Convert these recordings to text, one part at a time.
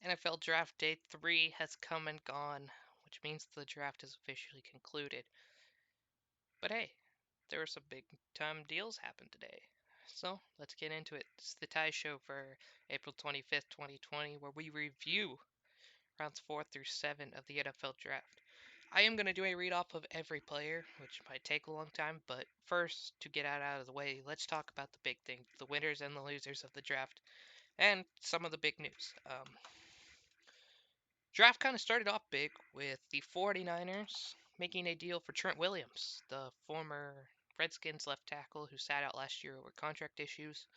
NFL Draft Day 3 has come and gone, which means the draft is officially concluded. But hey, there were some big time deals happened today. So let's get into it. It's the Ty Show for April 25th, 2020, where we review rounds 4 through 7 of the NFL Draft. I am going to do a read off of every player, which might take a long time, but first, to get out of the way, let's talk about the big things, the winners and the losers of the draft, and some of the big news. Draft kind of started off big with the 49ers making a deal for Trent Williams, the former Redskins left tackle who sat out last year over contract issues.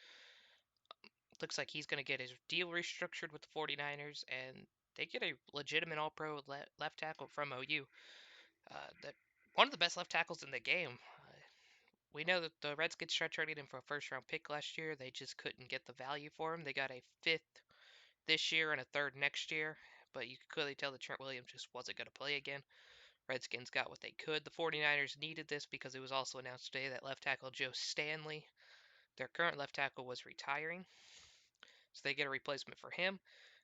Looks like he's going to get his deal restructured with the 49ers, and they get a legitimate all pro left tackle from OU. That one of the best left tackles in the game. We know that the Redskins tried trading him for a first round pick last year. They just couldn't get the value for him. They got a fifth this year and a third next year, but you could clearly tell that Trent Williams just wasn't going to play again. Redskins got what they could. The 49ers needed this because it was also announced today that left tackle Joe Stanley, their current left tackle, was retiring. So they get a replacement for him.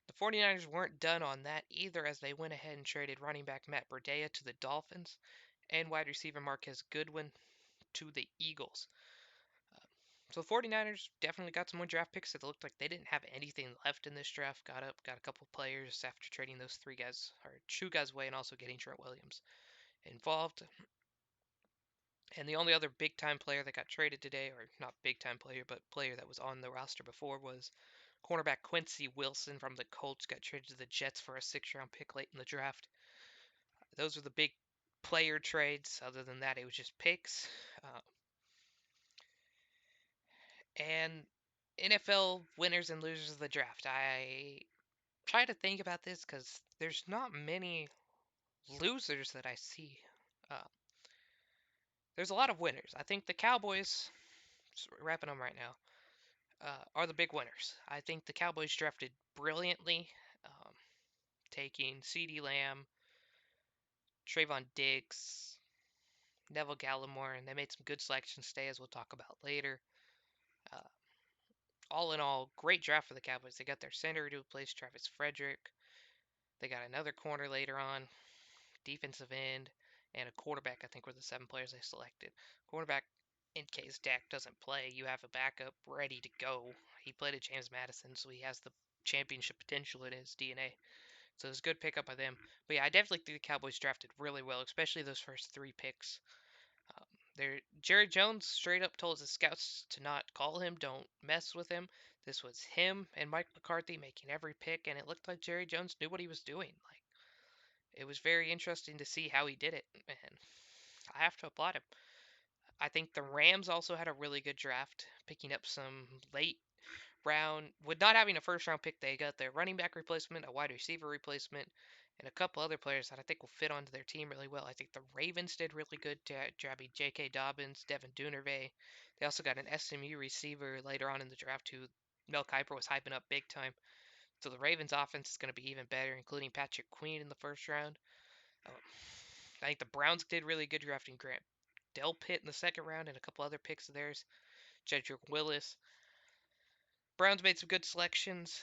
The 49ers weren't done on that either, as they went ahead and traded running back Matt Breida to the Dolphins and wide receiver Marquez Goodwin to the Eagles. So the 49ers definitely got some more draft picks. It looked like they didn't have anything left in this draft. Got a couple players after trading those three guys, or two guys away, and also getting Trent Williams involved. And the only other big time player that got traded today, or not big time player, but player that was on the roster before, was cornerback Quincy Wilson from the Colts. Got traded to the Jets for a 6th-round pick late in the draft. Those were the big player trades. Other than that, it was just picks. And NFL winners and losers of the draft. I try to think about this because there's not many losers that I see. Uh, there's a lot of winners. I think the Cowboys, wrapping them right now, are the big winners. I think the Cowboys drafted brilliantly, um, taking CeeDee Lamb, Trayvon Diggs, Neville Gallimore, and they made some good selections today, as we'll talk about later. Uh, all in all, great draft for the Cowboys. They got their center to replace Travis Frederick. They got another corner later on, defensive end, and a quarterback. I think were the 7 players they selected. Quarterback, in case Dak doesn't play, you have a backup ready to go. He played at James Madison, so he has the championship potential in his DNA. So it's a good pickup by them. But yeah, I definitely think the Cowboys drafted really well, especially those first 3 picks. Jerry Jones straight up told his scouts to not call him, don't mess with him. This was him and Mike McCarthy making every pick, and it looked like Jerry Jones knew what he was doing. Like, it was very interesting to see how he did it, and I have to applaud him. I think the Rams also had a really good draft, picking up some late round. With not having a first round pick, they got their running back replacement, a wide receiver replacement, and a couple other players that I think will fit onto their team really well. I think the Ravens did really good grabbing J.K. Dobbins, Devin Duvernay. They also got an SMU receiver later on in the draft who Mel Kiper was hyping up big time. So the Ravens offense is going to be even better, including Patrick Queen in the first round. Um, I think the Browns did really good drafting Grant Delpit in the second round and a couple other picks of theirs. Jedrick Willis. Browns made some good selections.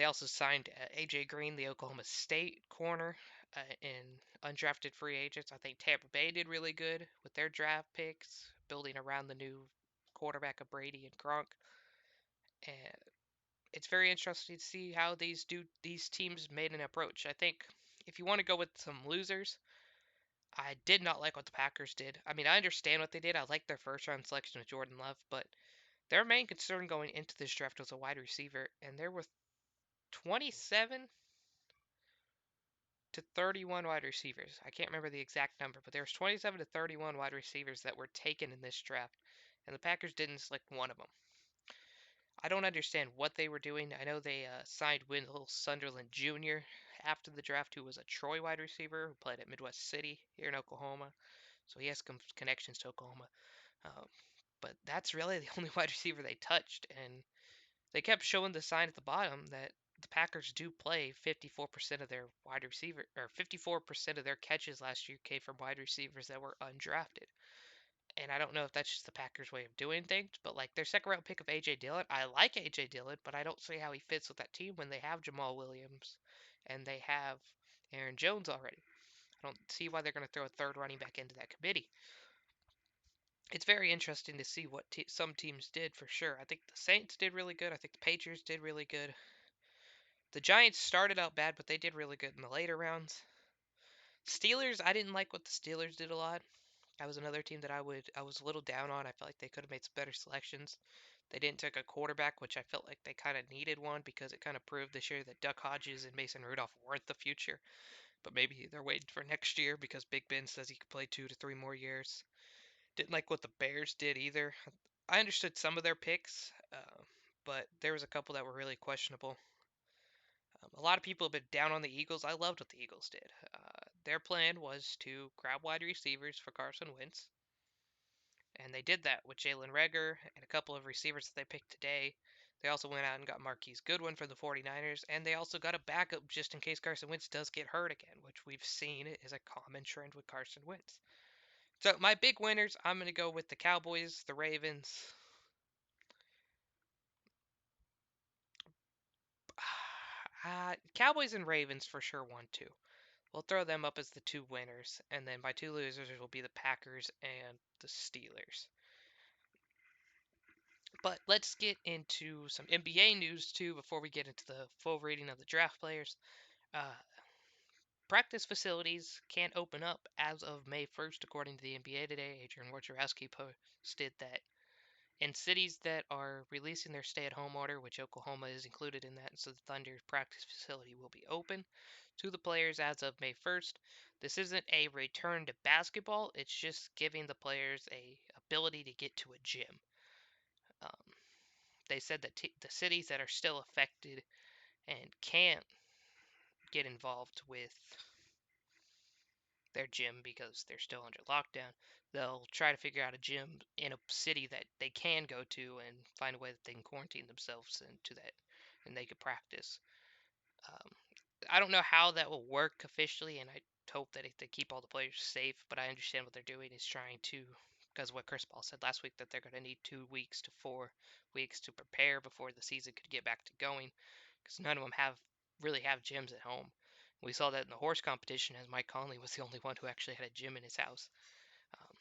They also signed A.J. Green, the Oklahoma State corner, in undrafted free agents. I think Tampa Bay did really good with their draft picks, building around the new quarterback of Brady and Gronk. And it's very interesting to see how these teams made an approach. I think if you want to go with some losers, I did not like what the Packers did. I mean, I understand what they did. I like their first round selection of Jordan Love, but their main concern going into this draft was a wide receiver, and there were 27 to 31 wide receivers. I can't remember the exact number, but there was 27 to 31 wide receivers that were taken in this draft, and the Packers didn't select one of them. I don't understand what they were doing. I know they signed Wendell Sunderland Jr. after the draft, who was a Troy wide receiver who played at Midwest City here in Oklahoma, so he has some connections to Oklahoma. Um, but that's really the only wide receiver they touched, and they kept showing the sign at the bottom that the Packers do play 54% of their wide receiver, or 54% of their catches last year came from wide receivers that were undrafted. And I don't know if that's just the Packers' way of doing things, but like their second round pick of AJ Dillon, I like AJ Dillon, but I don't see how he fits with that team when they have Jamal Williams and they have Aaron Jones already. I don't see why they're going to throw a third running back into that committee. It's very interesting to see what some teams did for sure. I think the Saints did really good. I think the Patriots did really good. The Giants started out bad, but they did really good in the later rounds. Steelers, I didn't like what the Steelers did a lot. That was another team that I was a little down on. I felt like they could have made some better selections. They didn't take a quarterback, which I felt like they kind of needed one because it kind of proved this year that Duck Hodges and Mason Rudolph weren't the future. But maybe they're waiting for next year because Big Ben says he could play 2 to 3 more years. Didn't like what the Bears did either. I understood some of their picks, but there was a couple that were really questionable. A lot of people have been down on the Eagles. I loved what the Eagles did. Their plan was to grab wide receivers for Carson Wentz, and they did that with Jalen Reagor and a couple of receivers that they picked today. They also went out and got Marquise Goodwin for the 49ers, and they also got a backup just in case Carson Wentz does get hurt again, which we've seen is a common trend with Carson Wentz. So my big winners, I'm going to go with the Cowboys, the Ravens. Cowboys and Ravens for sure won too. We'll throw them up as the two winners, and then my two losers will be the Packers and the Steelers. But let's get into some NBA news too before we get into the full rating of the draft players. Uh, Practice facilities can't open up as of May 1st, according to the NBA today. Adrian Wojnarowski posted that in cities that are releasing their stay-at-home order, which Oklahoma is included in that, so the Thunder's practice facility will be open to the players as of May 1st. This isn't a return to basketball, it's just giving the players a ability to get to a gym. Um, they said that the cities that are still affected and can't get involved with their gym because they're still under lockdown, they'll try to figure out a gym in a city that they can go to and find a way that they can quarantine themselves into that and they could practice. Um, I don't know how that will work officially, and I hope that they keep all the players safe, but I understand what they're doing is trying to, because what Chris Paul said last week, that they're going to need 2 weeks to 4 weeks to prepare before the season could get back to going, because none of them really have gyms at home. We saw that in the horse competition, as Mike Conley was the only one who actually had a gym in his house. Um,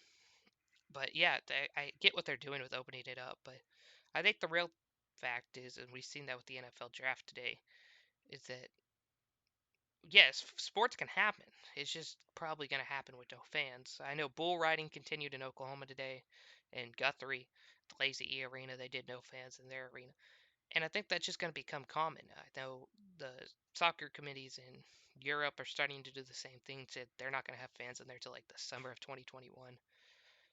but yeah, I get what they're doing with opening it up, but I think the real fact is, and we've seen that with the NFL draft today, is that yes, sports can happen. It's just probably going to happen with no fans. I know bull riding continued in Oklahoma today, and Guthrie, the Lazy E Arena, they did no fans in their arena. And I think that's just going to become common. I know the soccer committees in Europe are starting to do the same thing. Said they're not going to have fans in there till like the summer of 2021.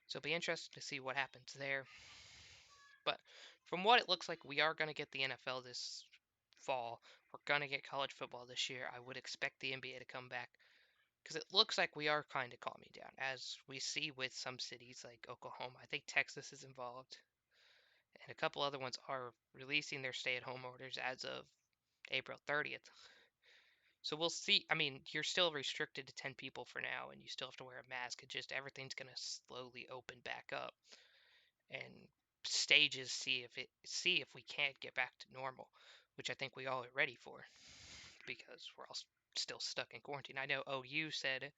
So it'll be interesting to see what happens there. But from what it looks like, we are going to get the NFL this fall. We're going to get college football this year. I would expect the NBA to come back because it looks like we are kind of calming down, as we see with some cities like Oklahoma. I think Texas is involved, and a couple other ones are releasing their stay-at-home orders as of April 30th. So we'll see. I mean, you're still restricted to 10 people for now, and you still have to wear a mask. It just everything's going to slowly open back up, and stages see if we can't get back to normal, which I think we all are ready for because we're all still stuck in quarantine. I know OU said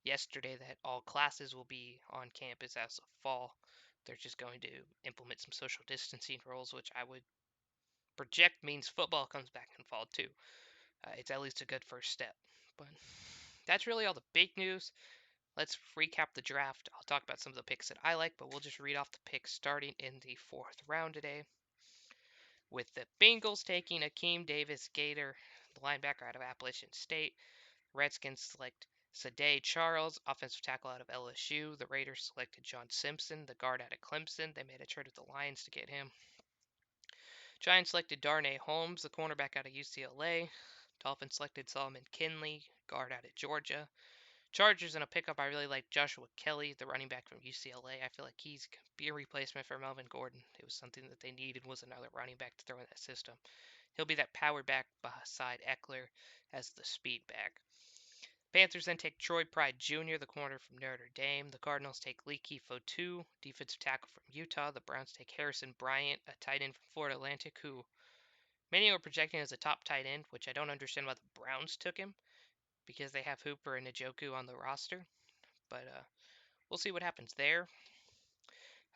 yesterday that all classes will be on campus as of fall. They're just going to implement some social distancing rules, which I would project means football comes back in fall too. It's at least a good first step. But that's really all the big news. Let's recap the draft. I'll talk about some of the picks that I like, but we'll just read off the picks starting in the fourth round today. With the Bengals taking Akeem Davis Gator, the linebacker out of Appalachian State. Redskins select Sade Charles, offensive tackle out of LSU. The Raiders selected John Simpson, the guard out of Clemson. They made a trade with the Lions to get him. Giants selected Darnay Holmes, the cornerback out of UCLA. Dolphins selected Solomon Kinley, guard out of Georgia. Chargers in a pickup, I really like Joshua Kelly, the running back from UCLA. I feel like he's be a replacement for Melvin Gordon. It was something that they needed was another running back to throw in that system. He'll be that power back beside Eckler as the speed back. Panthers then take Troy Pride Jr., the corner from Notre Dame. The Cardinals take Leaky Fotu, defensive tackle from Utah. The Browns take Harrison Bryant, a tight end from Florida Atlantic, who Many are projecting as a top tight end, which I don't understand why the Browns took him because they have Hooper and Njoku on the roster. But we'll see what happens there.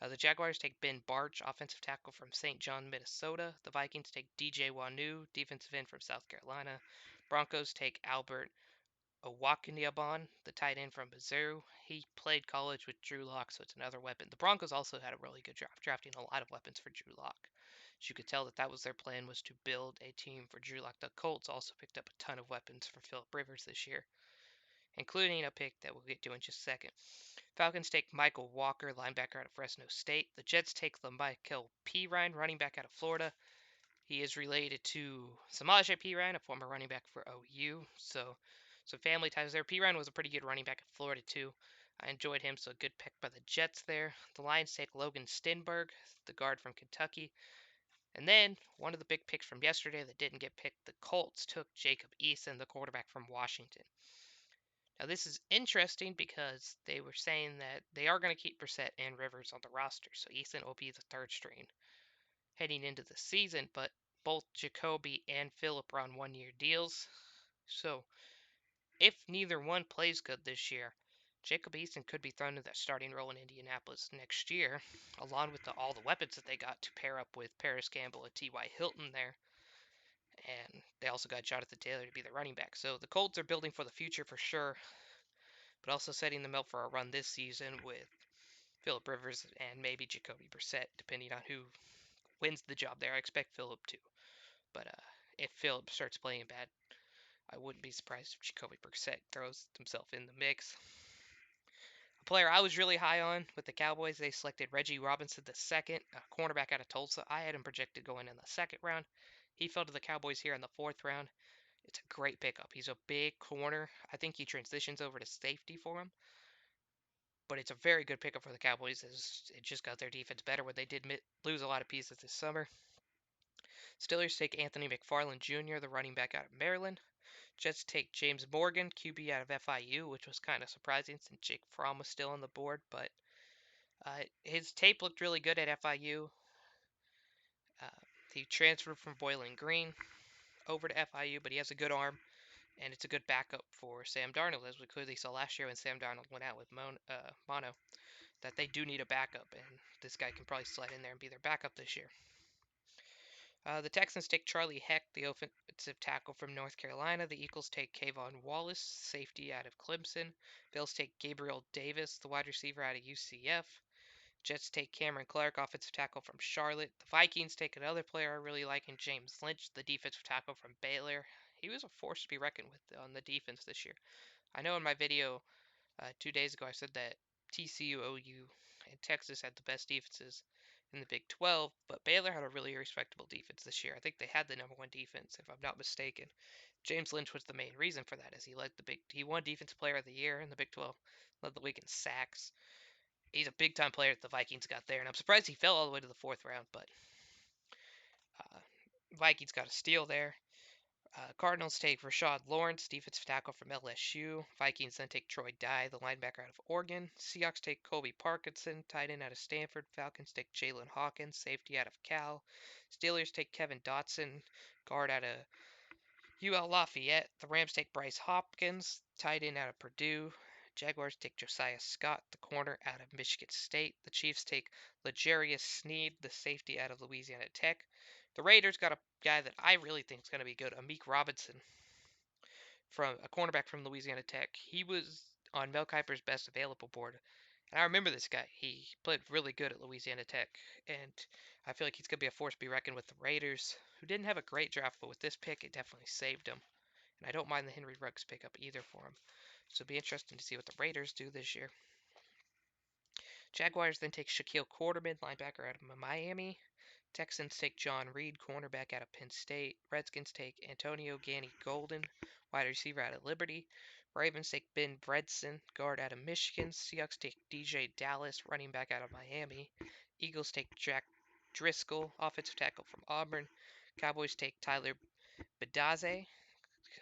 The Jaguars take Ben Barch, offensive tackle from St. John, Minnesota. The Vikings take DJ Wanu, defensive end from South Carolina. Broncos take Albert Owakaniabon, the tight end from Mizzou. He played college with Drew Lock, so it's another weapon. The Broncos also had a really good draft, drafting a lot of weapons for Drew Lock. So you could tell that that was their plan, was to build a team for Drew Lock. The Colts also picked up a ton of weapons for Philip Rivers this year, including a pick that we'll get to in just a second. Falcons take Michael Walker, linebacker out of Fresno State. The Jets take Lamichael Pirine, running back out of Florida. He is related to Samaje Perine, a former running back for OU. So some family ties there. Perine was a pretty good running back at Florida too. I enjoyed him, so a good pick by the Jets there. The Lions take Logan Stenberg, the guard from Kentucky. And then one of the big picks from yesterday that didn't get picked, the Colts took Jacob Eason, the quarterback from Washington. Now this is interesting because they were saying that they are going to keep Brissett and Rivers on the roster, so Eason will be the third string heading into the season, but both Jacoby and Phillip are on 1 year deals. So if neither one plays good this year, Jacob Eason could be thrown into that starting role in Indianapolis next year, along with all the weapons that they got to pair up with Paris Campbell and T.Y. Hilton there. And they also got Jonathan Taylor to be the running back. So the Colts are building for the future for sure, but also setting them up for a run this season with Philip Rivers and maybe Jacoby Brissett, depending on who wins the job there. I expect Philip to. But if Philip starts playing bad, I wouldn't be surprised if Jacoby Brissett throws himself in the mix. A player I was really high on with the Cowboys, they selected Reggie Robinson the second, a cornerback out of Tulsa. I had him projected going in the second round. He fell to the Cowboys here in the fourth round. It's a great pickup. He's a big corner. I think he transitions over to safety for him. But it's a very good pickup for the Cowboys as it just got their defense better when they did lose a lot of pieces this summer. Steelers take Anthony McFarland Jr., the running back out of Maryland. Jets take James Morgan, QB out of FIU, which was kind of surprising since Jake Fromm was still on the board, but his tape looked really good at FIU. Uh, he transferred from Bowling Green over to FIU, but he has a good arm, and it's a good backup for Sam Darnold, as we clearly saw last year when Sam Darnold went out with mono, that they do need a backup, and this guy can probably slide in there and be their backup this year. The Texans take Charlie Heck, the offensive tackle from North Carolina. The Eagles take Kayvon Wallace, safety out of Clemson. Bills take Gabriel Davis, the wide receiver out of UCF. Jets take Cameron Clark, offensive tackle from Charlotte. The Vikings take another player I really like in James Lynch, the defensive tackle from Baylor. He was a force to be reckoned with on the defense this year. I know in my video 2 days ago I said that TCU, OU, and Texas had the best defenses in the Big 12, but Baylor had a really respectable defense this year. I think they had the number one defense, if I'm not mistaken. James Lynch was the main reason for that, as he won Defensive Player of the Year in the Big 12, led the league in sacks. He's a big time player that the Vikings got there, and I'm surprised he fell all the way to the fourth round, but uh, Vikings got a steal there. Cardinals take Rashad Lawrence, defensive tackle from LSU. Vikings then take Troy Dye, the linebacker out of Oregon. Seahawks take Colby Parkinson, tight end out of Stanford. Falcons take Jalen Hawkins, safety out of Cal. Steelers take Kevin Dotson, guard out of UL Lafayette. The Rams take Bryce Hopkins, tight end out of Purdue. Jaguars take Josiah Scott, the corner out of Michigan State. The Chiefs take L'Jarius Sneed, the safety out of Louisiana Tech. The Raiders got a guy that I really think is going to be good, Amik Robinson, from a cornerback from Louisiana Tech. He was on Mel Kiper's best available board. And I remember this guy. He played really good at Louisiana Tech. And I feel like he's going to be a force to be reckoned with the Raiders, who didn't have a great draft, but with this pick, it definitely saved him. And I don't mind the Henry Ruggs pickup either for him. So it'll be interesting to see what the Raiders do this year. Jaguars then take Shaquille Quarterman, linebacker out of Miami. Texans take John Reed, cornerback out of Penn State. Redskins take Antonio Ganny Golden, wide receiver out of Liberty. Ravens take Ben Bredesen, guard out of Michigan. Seahawks take DJ Dallas, running back out of Miami. Eagles take Jack Driscoll, offensive tackle from Auburn. Cowboys take Tyler Bedaze,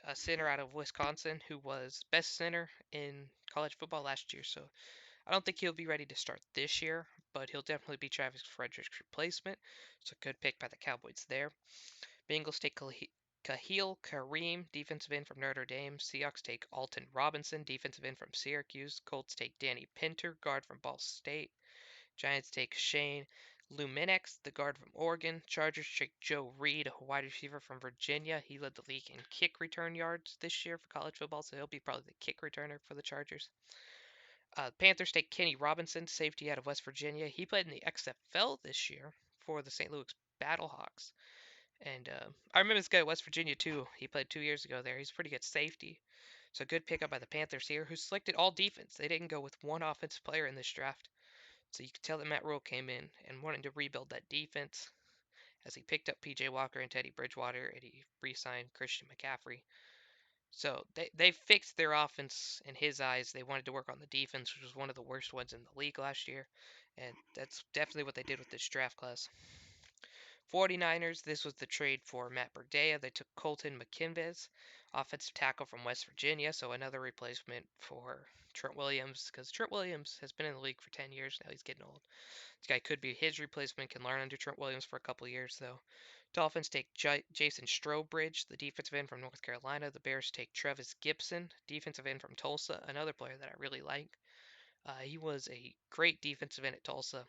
a center out of Wisconsin who was best center in college football last year. So I don't think he'll be ready to start this year, but he'll definitely be Travis Frederick's replacement. So good pick by the Cowboys there. Bengals take Kahil Kareem, defensive end from Notre Dame. Seahawks take Alton Robinson, defensive end from Syracuse. Colts take Danny Pinter, guard from Ball State. Giants take Shane Luminex, the guard from Oregon. Chargers take Joe Reed, a wide receiver from Virginia. He led the league in kick return yards this year for college football, so he'll be probably the kick returner for the Chargers. Panthers take Kenny Robinson, safety out of West Virginia. He played in the XFL this year for the St. Louis Battlehawks. And I remember this guy at West Virginia too. He played 2 years ago there. He's a pretty good safety. So good pickup by the Panthers here, who selected all defense. They didn't go with one offensive player in this draft. So you could tell that Matt Rhule came in and wanted to rebuild that defense as he picked up PJ Walker and Teddy Bridgewater and he re-signed Christian McCaffrey. So they fixed their offense in his eyes. They wanted to work on the defense, which was one of the worst ones in the league last year. And that's definitely what they did with this draft class. 49ers, this was the trade for Matt Burdea. They took Colton McKinvez, offensive tackle from West Virginia, so another replacement for Trent Williams, because Trent Williams has been in the league for 10 years now. He's getting old. This guy could be his replacement, can learn under Trent Williams for a couple of years, though. Dolphins take Jason Strowbridge, the defensive end from North Carolina. The Bears take Travis Gibson, defensive end from Tulsa, another player that I really like. He was a great defensive end at Tulsa.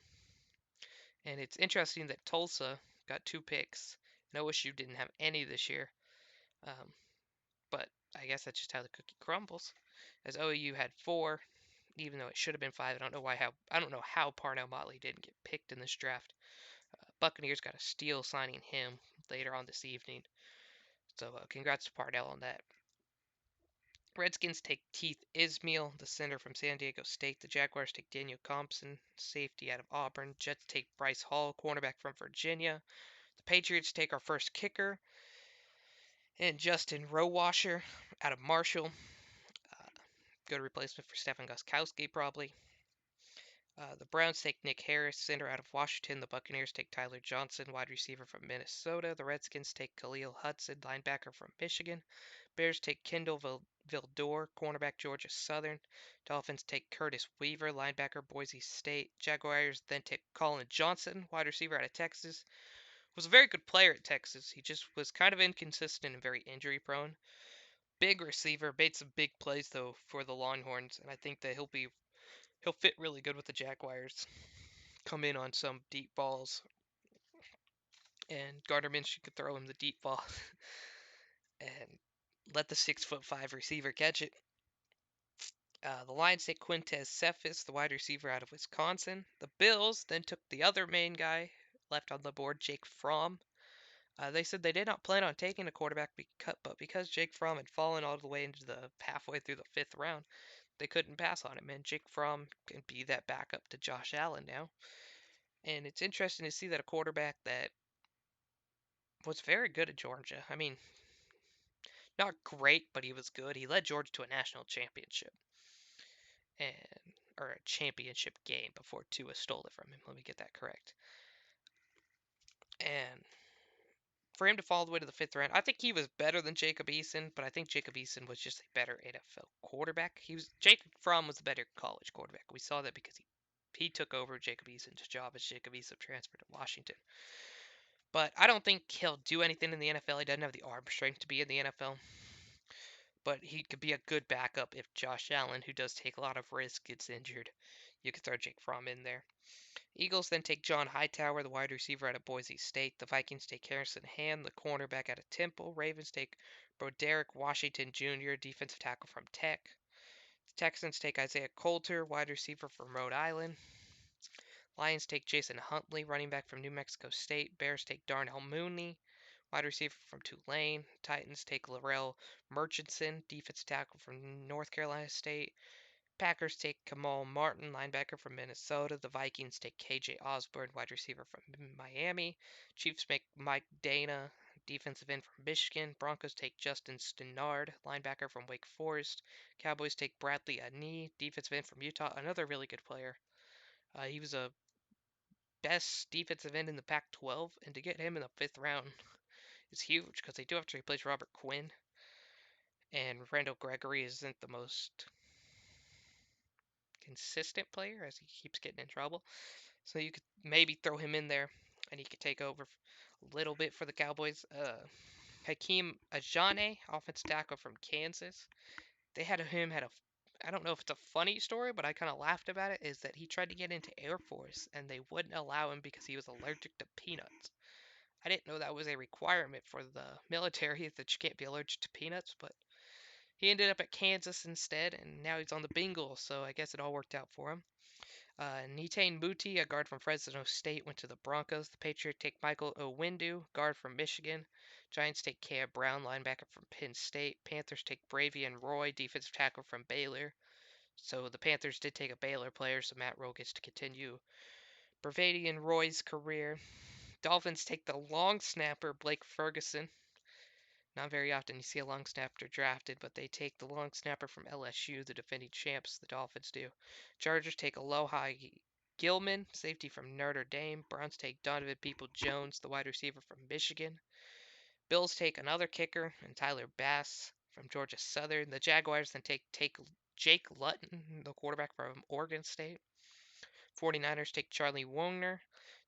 And it's interesting that Tulsa got 2 picks, and OSU didn't have any this year. Um, but I guess that's just how the cookie crumbles. As OU had 4, even though it should have been 5. I don't know how Parnell Motley didn't get picked in this draft. Buccaneers got a steal signing him later on this evening. So congrats to Parnell on that. Redskins take Keith Ismail, the center from San Diego State. The Jaguars take Daniel Thompson, safety out of Auburn. Jets take Bryce Hall, cornerback from Virginia. The Patriots take our first kicker, and Justin Rowasher out of Marshall. Uh, Good replacement for Stefan Gostkowski, probably. The Browns take Nick Harris, center out of Washington. The Buccaneers take Tyler Johnson, wide receiver from Minnesota. The Redskins take Khalil Hudson, linebacker from Michigan. Bears take Kendall Vildor, cornerback Georgia Southern. Dolphins take Curtis Weaver, linebacker Boise State. Jaguars then take Colin Johnson, wide receiver out of Texas. Was a very good player at Texas. He just was kind of inconsistent and very injury prone. Big receiver, made some big plays though for the Longhorns, and I think that he'll fit really good with the Jaguars. Come in on some deep balls, and Gardner Minshew could throw him the deep ball and let the 6'5" receiver catch it. The Lions take Quintez Cephas, the wide receiver out of Wisconsin. The Bills then took the other main guy left on the board, Jake Fromm. They said they did not plan on taking a quarterback, but because Jake Fromm had fallen all the way into the halfway through the 5th round, they couldn't pass on him. And Jake Fromm can be that backup to Josh Allen now. And it's interesting to see that a quarterback that was very good at Georgia. I mean, not great, but he was good. He led Georgia to a national championship, and or a championship game before Tua stole it from him. Let me get that correct. And for him to fall all the way to the 5th round, I think he was better than Jacob Eason, but I think Jacob Eason was just a better NFL quarterback. Jacob Fromm was a better college quarterback. We saw that because he took over Jacob Eason's job as Jacob Eason transferred to Washington. But I don't think he'll do anything in the NFL. He doesn't have the arm strength to be in the NFL. But he could be a good backup if Josh Allen, who does take a lot of risk, gets injured. You could throw Jake Fromm in there. Eagles then take John Hightower, the wide receiver out of Boise State. The Vikings take Harrison Hand, the cornerback out of Temple. Ravens take Broderick Washington Jr., defensive tackle from Tech. The Texans take Isaiah Coulter, wide receiver from Rhode Island. Lions take Jason Huntley, running back from New Mexico State. Bears take Darnell Mooney, wide receiver from Tulane. Titans take Laurel Murchison, defensive tackle from North Carolina State. Packers take Kamal Martin, linebacker from Minnesota. The Vikings take KJ Osborne, wide receiver from Miami. Chiefs make Mike Dana, defensive end from Michigan. Broncos take Justin Stennard, linebacker from Wake Forest. Cowboys take Bradley Anii, defensive end from Utah, another really good player. He was a best defensive end in the Pac-12, and to get him in the 5th round is huge because they do have to replace Robert Quinn, and Randall Gregory isn't the most consistent player as he keeps getting in trouble. So you could maybe throw him in there. and he could take over a little bit for the Cowboys. Hakeem Ajane, offensive tackle from Kansas. They had him had a I don't know if it's a funny story, but I kind of laughed about it. Is that he tried to get into Air Force and they wouldn't allow him because he was allergic to peanuts. I didn't know that was a requirement for the military that you can't be allergic to peanuts, but he ended up at Kansas instead, and now he's on the Bengals, so I guess it all worked out for him. Netane Muti, a guard from Fresno State, went to the Broncos. The Patriots take Michael Owindu, guard from Michigan. Giants take Cam Brown, linebacker from Penn State. Panthers take Bravian Roy, defensive tackle from Baylor. So the Panthers did take a Baylor player, so Matt Rowe gets to continue Bravian Roy's career. Dolphins take the long snapper Blake Ferguson. Not very often you see a long snapper drafted, but they take the long snapper from LSU, the defending champs, the Dolphins do. Chargers take Aloha Gilman, safety from Notre Dame. Browns take Donovan People-Jones, the wide receiver from Michigan. Bills take another kicker, and Tyler Bass from Georgia Southern. The Jaguars then take Jake Luton, the quarterback from Oregon State. 49ers take Charlie Woerner,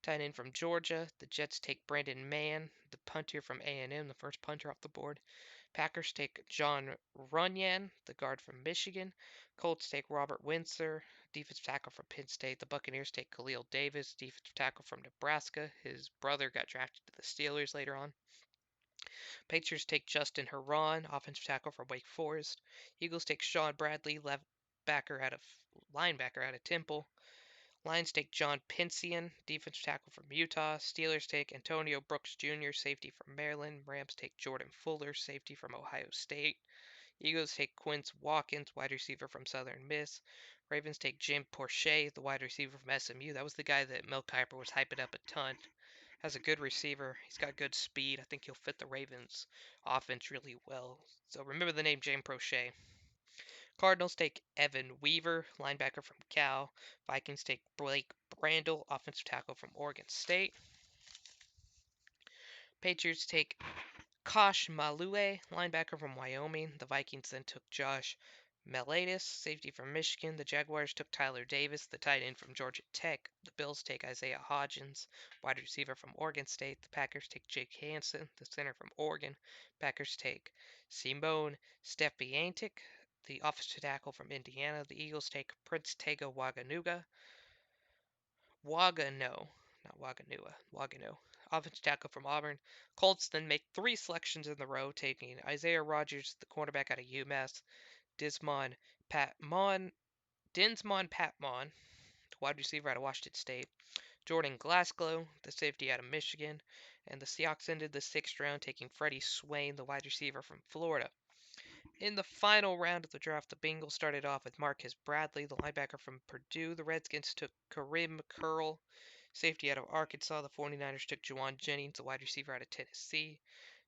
tight end from Georgia. The Jets take Brandon Mann, the punter from A&M, the first punter off the board. Packers take John Runyan, the guard from Michigan. Colts take Robert Windsor, defensive tackle from Penn State. The Buccaneers take Khalil Davis, defensive tackle from Nebraska. His brother got drafted to the Steelers later on. Patriots take Justin Herron, offensive tackle from Wake Forest. Eagles take Sean Bradley, linebacker out of Temple. Lions take John Pincian, defensive tackle from Utah. Steelers take Antonio Brooks Jr., safety from Maryland. Rams take Jordan Fuller, safety from Ohio State. Eagles take Quince Watkins, wide receiver from Southern Miss. Ravens take Jim Porche, the wide receiver from SMU. That was the guy that Mel Kiper was hyping up a ton. Has a good receiver. He's got good speed. I think he'll fit the Ravens offense really well. So remember the name Jim Porche. Cardinals take Evan Weaver, linebacker from Cal. Vikings take Blake Brandel, offensive tackle from Oregon State. Patriots take Kosh Malue, linebacker from Wyoming. The Vikings then took Josh Melaitis, safety from Michigan. The Jaguars took Tyler Davis, the tight end from Georgia Tech. The Bills take Isaiah Hodgins, wide receiver from Oregon State. The Packers take Jake Hansen, the center from Oregon. Packers take Simone Stepiantic, the offensive tackle from Indiana. The Eagles take Prince Tega Wagano, not Waganua, Wagano, offensive tackle from Auburn. Colts then make three selections in the row, taking Isaiah Rogers, the cornerback out of UMass, Dismon Patmon, Dinsmon Patmon, the wide receiver out of Washington State, Jordan Glasgow, the safety out of Michigan, and the Seahawks ended the sixth round taking Freddie Swain, the wide receiver from Florida. In the final round of the draft, the Bengals started off with Marcus Bradley, the linebacker from Purdue. The Redskins took Kareem Curl, safety out of Arkansas. The 49ers took Juwan Jennings, the wide receiver out of Tennessee.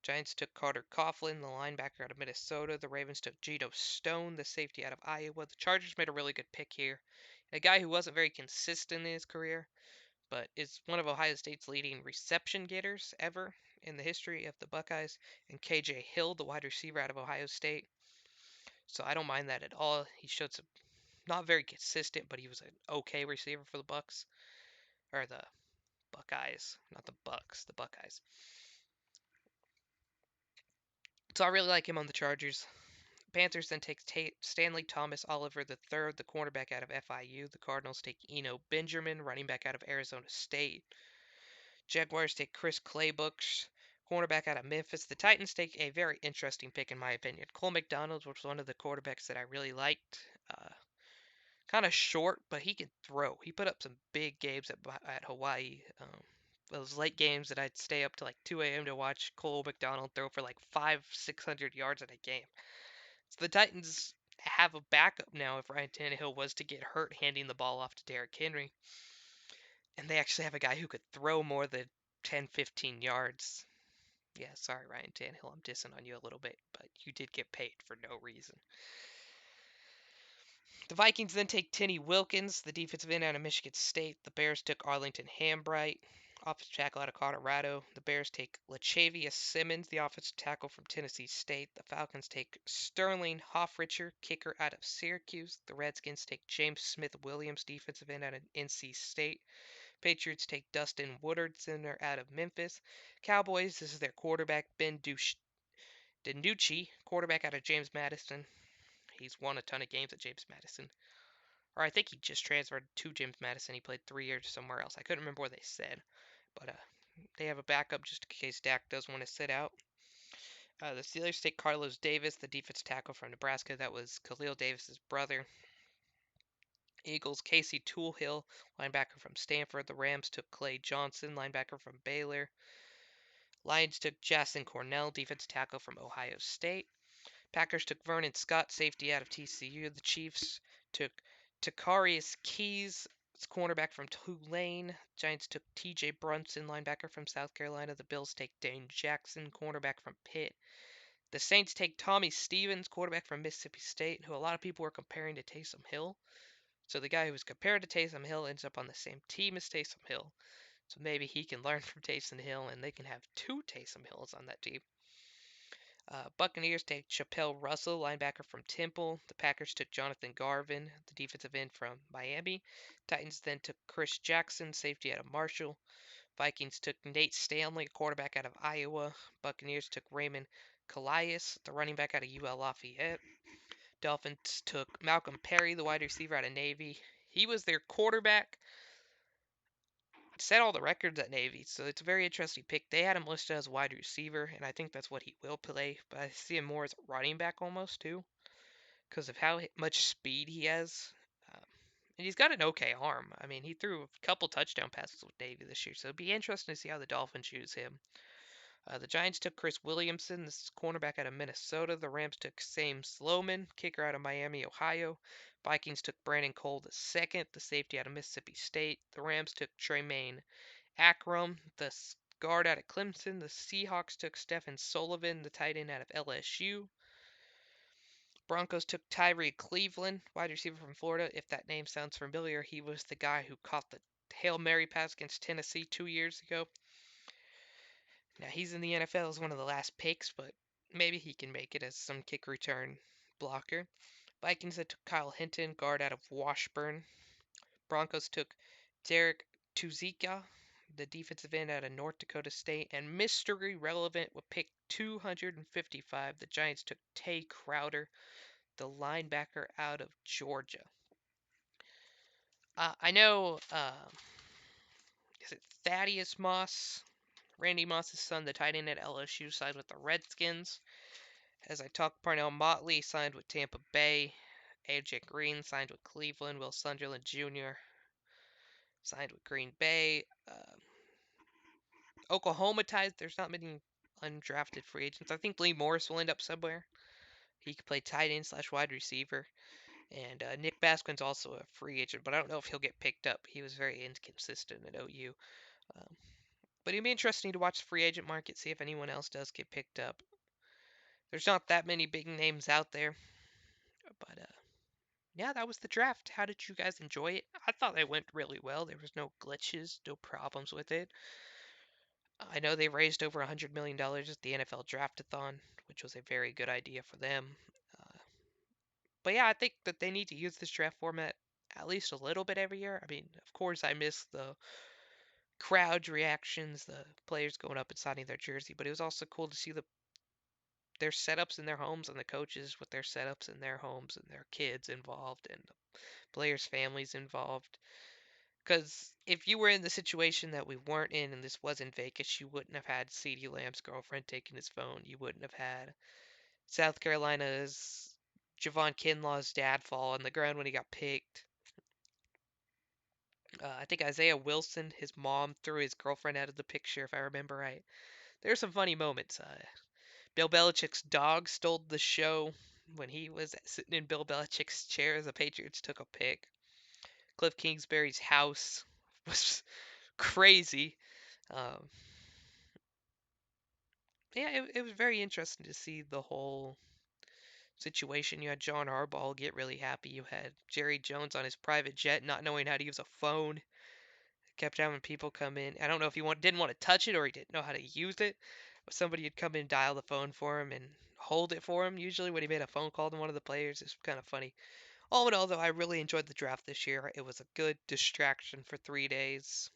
Giants took Carter Coughlin, the linebacker out of Minnesota. The Ravens took Geno Stone, the safety out of Iowa. The Chargers made a really good pick here. A guy who wasn't very consistent in his career, but is one of Ohio State's leading reception getters ever in the history of the Buckeyes, and KJ Hill, the wide receiver out of Ohio State. So I don't mind that at all. He showed some not very consistent, but he was an okay receiver for the Bucks or the Buckeyes, not the Bucks, the Buckeyes. So I really like him on the Chargers. Panthers then take Stanley Thomas Oliver III, the cornerback out of FIU. The Cardinals take Eno Benjamin, running back out of Arizona State. Jaguars take Chris Claybooks, cornerback out of Memphis. The Titans take a very interesting pick, in my opinion. Cole McDonald was one of the quarterbacks that I really liked. Kind of short, but he can throw. He put up some big games at Hawaii. Those late games that I'd stay up to like 2 a.m. to watch Cole McDonald throw for like 600 yards in a game. So the Titans have a backup now if Ryan Tannehill was to get hurt handing the ball off to Derrick Henry. And they actually have a guy who could throw more than 10, 15 yards. Yeah, sorry, Ryan Tannehill, I'm dissing on you a little bit, but you did get paid for no reason. The Vikings then take Tenny Wilkins, the defensive end out of Michigan State. The Bears took Arlington Hambright, offensive tackle out of Colorado. The Bears take Lachavious Simmons, the offensive tackle from Tennessee State. The Falcons take Sterling Hoffricher, kicker out of Syracuse. The Redskins take James Smith Williams, defensive end out of NC State. Patriots take Dustin Woodardson out of Memphis. Cowboys, this is their quarterback, Ben DiNucci, quarterback out of James Madison. He's won a ton of games at James Madison. Or I think he just transferred to James Madison. He played 3 years somewhere else. I couldn't remember what they said. But they have a backup just in case Dak does want to sit out. The Steelers take Carlos Davis, the defensive tackle from Nebraska. That was Khalil Davis's brother. Eagles, Casey Toolhill, linebacker from Stanford. The Rams took Clay Johnson, linebacker from Baylor. Lions took Jason Cornell, defensive tackle from Ohio State. Packers took Vernon Scott, safety out of TCU. The Chiefs took Takarius Keys, cornerback from Tulane. Giants took TJ Brunson, linebacker from South Carolina. The Bills take Dane Jackson, cornerback from Pitt. The Saints take Tommy Stevens, quarterback from Mississippi State, who a lot of people were comparing to Taysom Hill. So the guy who was compared to Taysom Hill ends up on the same team as Taysom Hill. So maybe he can learn from Taysom Hill, and they can have two Taysom Hills on that team. Buccaneers take Chappelle Russell, linebacker from Temple. The Packers took Jonathan Garvin, the defensive end from Miami. Titans then took Chris Jackson, safety out of Marshall. Vikings took Nate Stanley, quarterback out of Iowa. Buccaneers took Raymond Calais, the running back out of UL Lafayette. Dolphins took Malcolm Perry, the wide receiver out of Navy. He was their quarterback. Set all the records at Navy, so it's a very interesting pick. They had him listed as a wide receiver, and I think that's what he will play, but I see him more as a running back almost, too, because of how much speed he has. Um, and he's got an okay arm. I mean, he threw a couple touchdown passes with Navy this year, so it'd be interesting to see how the Dolphins use him. The Giants took Chris Williamson, this is cornerback out of Minnesota. The Rams took Sam Sloman, kicker out of Miami, Ohio. Vikings took Brandon Cole II, the safety out of Mississippi State. The Rams took Tremaine Akram, the guard out of Clemson. The Seahawks took Stephen Sullivan, the tight end out of LSU. Broncos took Tyree Cleveland, wide receiver from Florida. If that name sounds familiar, he was the guy who caught the Hail Mary pass against Tennessee 2 years ago. Now he's in the NFL as one of the last picks, but maybe he can make it as some kick return blocker. Vikings took Kyle Hinton, guard out of Washburn. Broncos took Derek Tuzika, the defensive end out of North Dakota State. And mystery relevant with pick 255, the Giants took Tay Crowder, the linebacker out of Georgia. I know, is it Thaddeus Moss? Randy Moss's son, the tight end at LSU, signed with the Redskins. As I talked, Parnell Motley signed with Tampa Bay. AJ Green signed with Cleveland. Will Sunderland Jr. signed with Green Bay. Oklahoma ties. There's not many undrafted free agents. I think Lee Morris will end up somewhere. He could play tight end / wide receiver. And Nick Basquin's also a free agent, but I don't know if he'll get picked up. He was very inconsistent at OU. Um, but it'll be interesting to watch the free agent market, see if anyone else does get picked up. There's not that many big names out there. But yeah, that was the draft. How did you guys enjoy it? I thought it went really well. There was no glitches, no problems with it. I know they raised over $100 million at the NFL Draftathon, which was a very good idea for them. Uh, but yeah, I think that they need to use this draft format at least a little bit every year. I mean, of course, I miss the crowd reactions, the players going up and signing their jersey, but it was also cool to see their setups in their homes and the coaches with their setups in their homes and their kids involved and the players' families involved. Because if you were in the situation that we weren't in and this was in Vegas, you wouldn't have had CeeDee Lamb's girlfriend taking his phone. You wouldn't have had South Carolina's Javon Kinlaw's dad fall on the ground when he got picked. I think Isaiah Wilson, his mom threw his girlfriend out of the picture, if I remember right. There's some funny moments. Bill Belichick's dog stole the show when he was sitting in Bill Belichick's chair as the Patriots took a pick. Cliff Kingsbury's house was crazy. Um, yeah, it was very interesting to see the whole situation. You had John Harbaugh get really happy. You had Jerry Jones on his private jet not knowing how to use a phone. Kept having people come in. I don't know if didn't want to touch it or he didn't know how to use it. But somebody would come in, dial the phone for him, and hold it for him. Usually when he made a phone call to one of the players, it's kind of funny. All in all, though, I really enjoyed the draft this year. It was a good distraction for 3 days.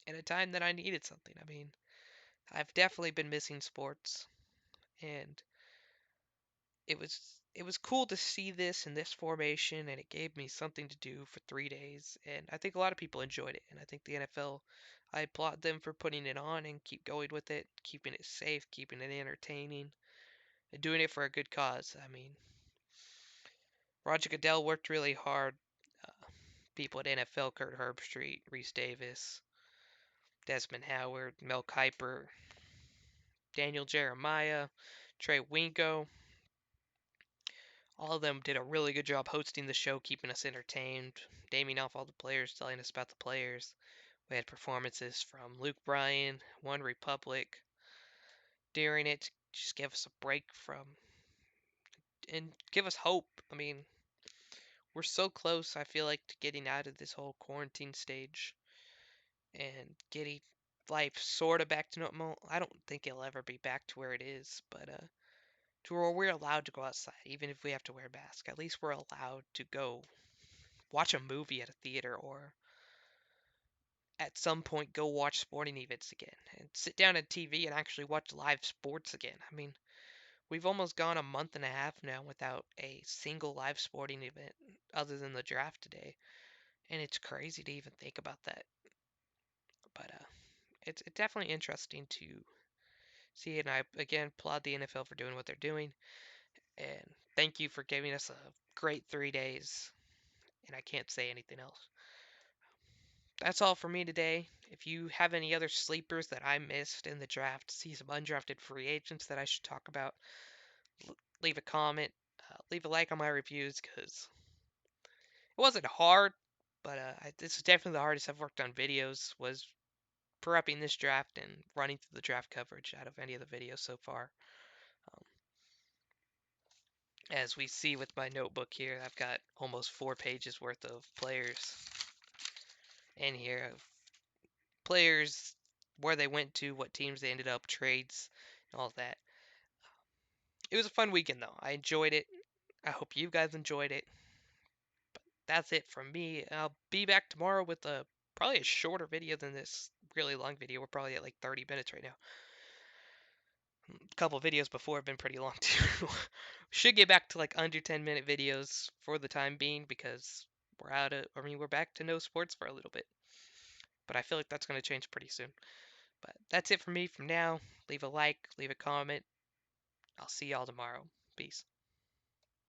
in a time that I needed something. I mean, I've definitely been missing sports, and it was cool to see this in this formation, and it gave me something to do for 3 days, and I think a lot of people enjoyed it, and I think the NFL, I applaud them for putting it on and keep going with it, keeping it safe, keeping it entertaining, and doing it for a good cause. I mean, Roger Goodell worked really hard. Uh, People at NFL, Kurt Herbstreit, Reese Davis, Desmond Howard, Mel Kiper, Daniel Jeremiah, Trey Wingo, all of them did a really good job hosting the show, keeping us entertained, naming off all the players, telling us about the players. We had performances from Luke Bryan, One Republic during it, just give us a break from and give us hope. I mean, we're so close, I feel like, to getting out of this whole quarantine stage and getting life sort of back to normal. I don't think it'll ever be back to where it is, but to where we're allowed to go outside, even if we have to wear a mask. At least we're allowed to go watch a movie at a theater or at some point go watch sporting events again and sit down at TV and actually watch live sports again. I mean, we've almost gone a month and a half now without a single live sporting event other than the draft today, and it's crazy to even think about that. But it's definitely interesting to see, and I again applaud the NFL for doing what they're doing, and thank you for giving us a great 3 days. And I can't say anything else. That's all for me today. If you have any other sleepers that I missed in the draft, see some undrafted free agents that I should talk about, leave a comment, leave a like on my reviews because it wasn't hard, but this is definitely the hardest I've worked on videos. Was prepping this draft and running through the draft coverage out of any of the videos so far. Um, as we see with my notebook here, I've got almost 4 pages worth of players in here, of players, where they went to, what teams they ended up, trades, and all that. It was a fun weekend though. I enjoyed it. I hope you guys enjoyed it. That's it from me. I'll be back tomorrow with a probably a shorter video than this really long video. We're probably at like 30 minutes right now. A couple videos before have been pretty long too. Should get back to like under 10-minute videos for the time being because we're back to no sports for a little bit. But I feel like that's going to change pretty soon. But that's it for me from now. Leave a like, leave a comment. I'll see y'all tomorrow. Peace.